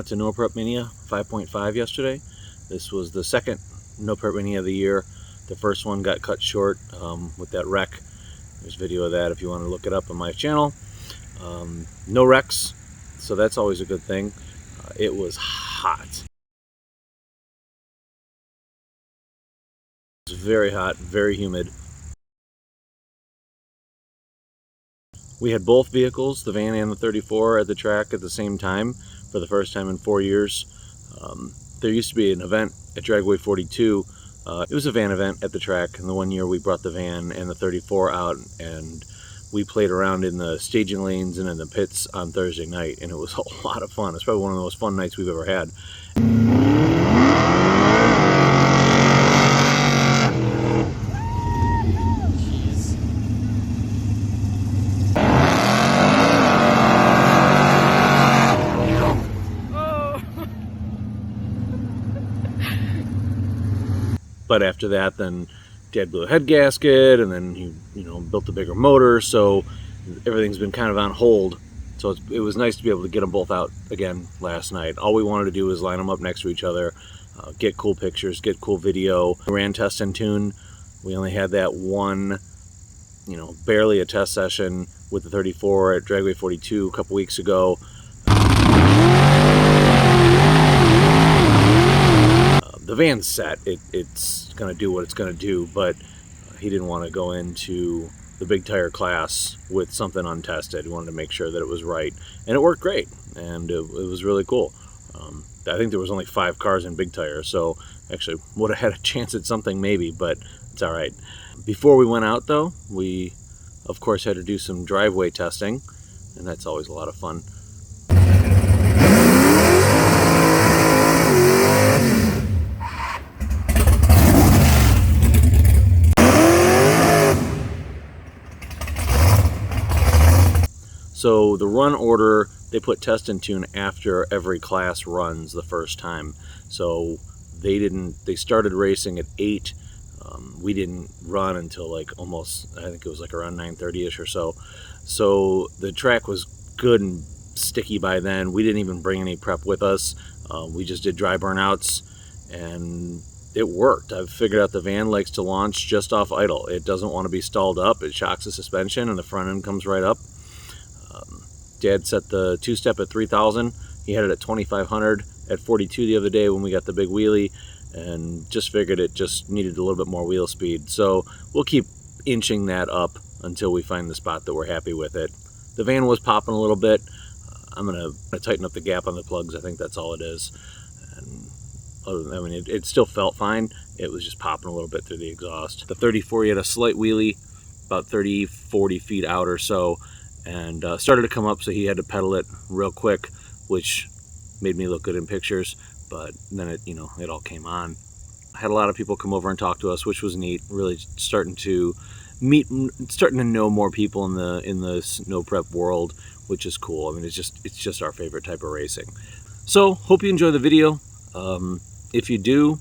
to No Prep Mania 5.5 yesterday. This was the second No Prep Mania of the year. The first one got cut short with that wreck. There's video of that if you want to look it up on my channel. No wrecks, so that's always a good thing. It was hot. It was very hot, very humid. We had both vehicles, the van and the 34, at the track at the same time for the first time in 4 years. There used to be an event at Dragway 42. It was a van event at the track, and the one year we brought the van and the 34 out, and we played around in the staging lanes and in the pits on Thursday night, and it was a lot of fun. It's probably one of the most fun nights we've ever had. But after that, then Dad blew a head gasket, and then he, built a bigger motor. So everything's been kind of on hold. So it was nice to be able to get them both out again last night. All we wanted to do was line them up next to each other, get cool pictures, get cool video. We ran test and tune. We only had that one, barely a test session with the 34 at Dragway 42 a couple weeks ago. The van's set. It's going to do what it's going to do, but he didn't want to go into the big tire class with something untested. He wanted to make sure that it was right, and it worked great, and it was really cool. I think there was only 5 cars in big tire, so actually would have had a chance at something maybe, but it's all right. Before we went out, though, we of course had to do some driveway testing, and that's always a lot of fun. So the run order, they put test and tune after every class runs the first time. So they started racing at 8. We didn't run until like almost, I think it was like around 9:30ish or so. So the track was good and sticky by then. We didn't even bring any prep with us. We just did dry burnouts, and it worked. I've figured out the van likes to launch just off idle. It doesn't want to be stalled up. It shocks the suspension, and the front end comes right up. Dad set the two-step at 3,000. He had it at 2,500 at 42 the other day when we got the big wheelie, and just figured it just needed a little bit more wheel speed. So we'll keep inching that up until we find the spot that we're happy with it. The van was popping a little bit. I'm gonna tighten up the gap on the plugs. I think that's all it is. And other than, it still felt fine. It was just popping a little bit through the exhaust. The 34, he had a slight wheelie, about 30-40 feet out or so, and started to come up, so he had to pedal it real quick, which made me look good in pictures. But then it all came on. I had a lot of people come over and talk to us, which was neat. Really starting to know more people in the snow prep world, which is cool. It's just our favorite type of racing. So hope you enjoy the video. If you do,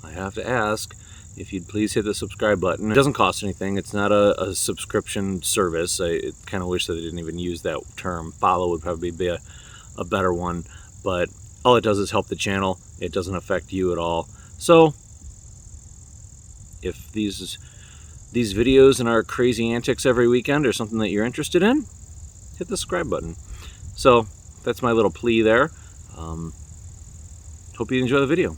I have to ask if you'd please hit the subscribe button. It doesn't cost anything. It's not a subscription service. I kind of wish that they didn't even use that term. Follow would probably be a better one, but all it does is help the channel. It doesn't affect you at all. So if these videos and our crazy antics every weekend are something that you're interested in, hit the subscribe button. So that's my little plea there. Hope you enjoy the video.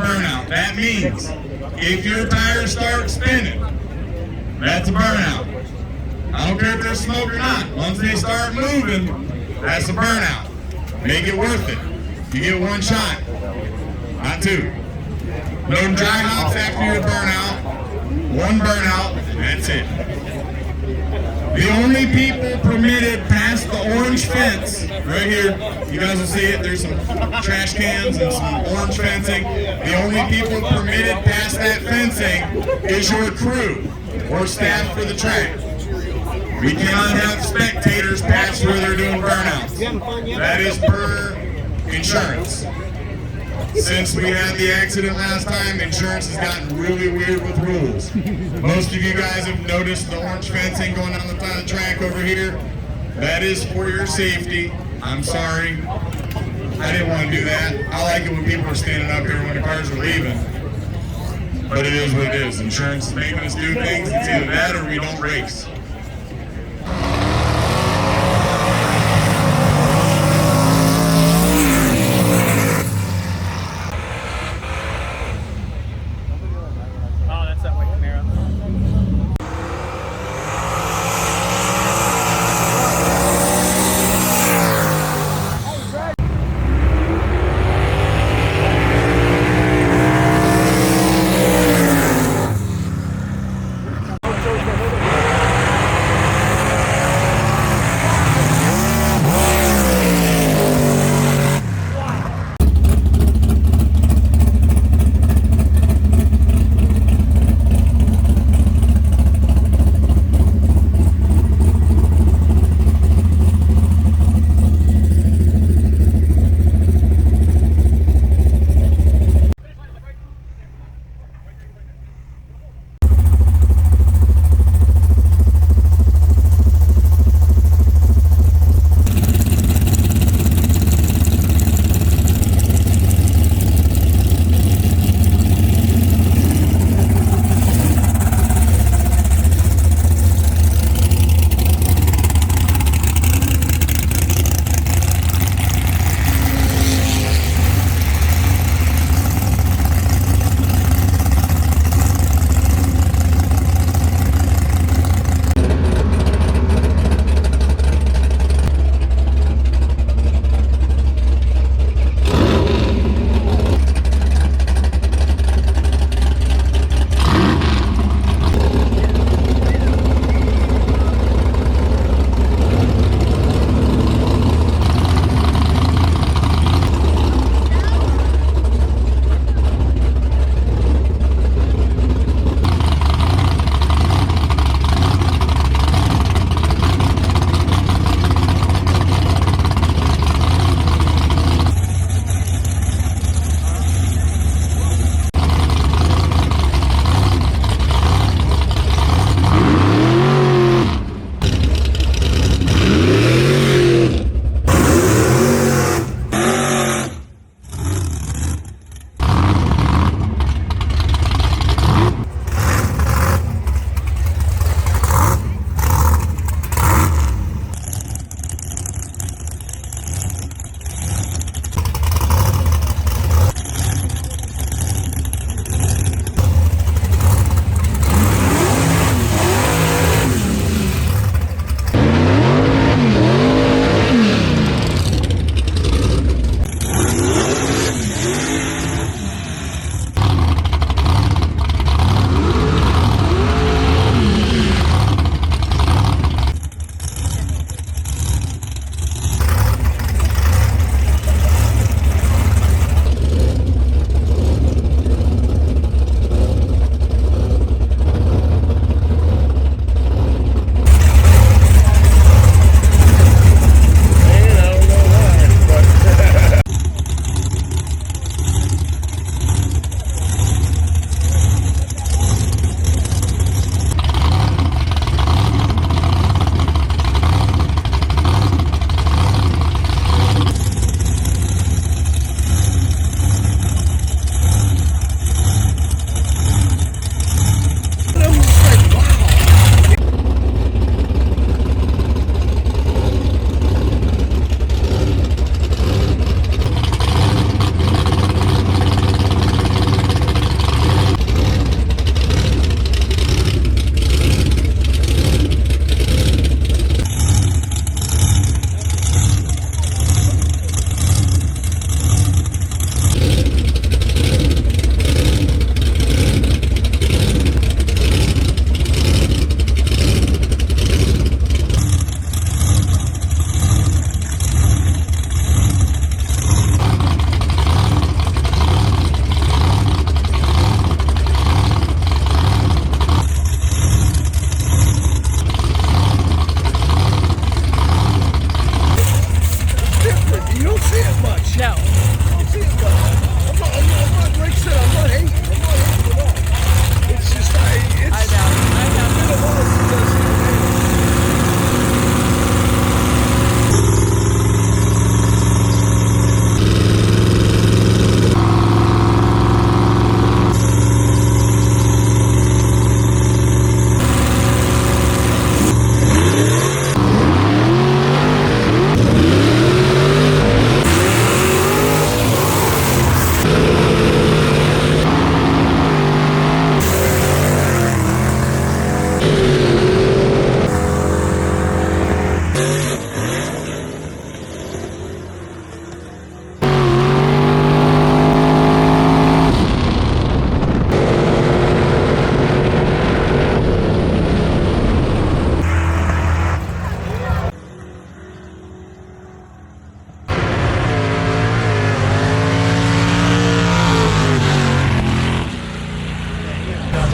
burnout. That means if your tires start spinning, that's a burnout. I don't care if there's smoke or not. Once they start moving, that's a burnout. Make it worth it. You get one shot, not two. No dry hops after your burnout. One burnout, that's it. The only people permitted past the orange fence, right here, you guys will see it, there's some trash cans and some orange fencing. The only people permitted past that fencing is your crew or staff for the track. We cannot have spectators pass where they're doing burnouts. That is per insurance. Since we had the accident last time, insurance has gotten really weird with rules. Most of you guys have noticed the orange fencing going on the front of the track over here. That is for your safety. I'm sorry. I didn't want to do that. I like it when people are standing up here when the cars are leaving. But it is what it is. Insurance is making us do things. It's either that or we don't race.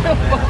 What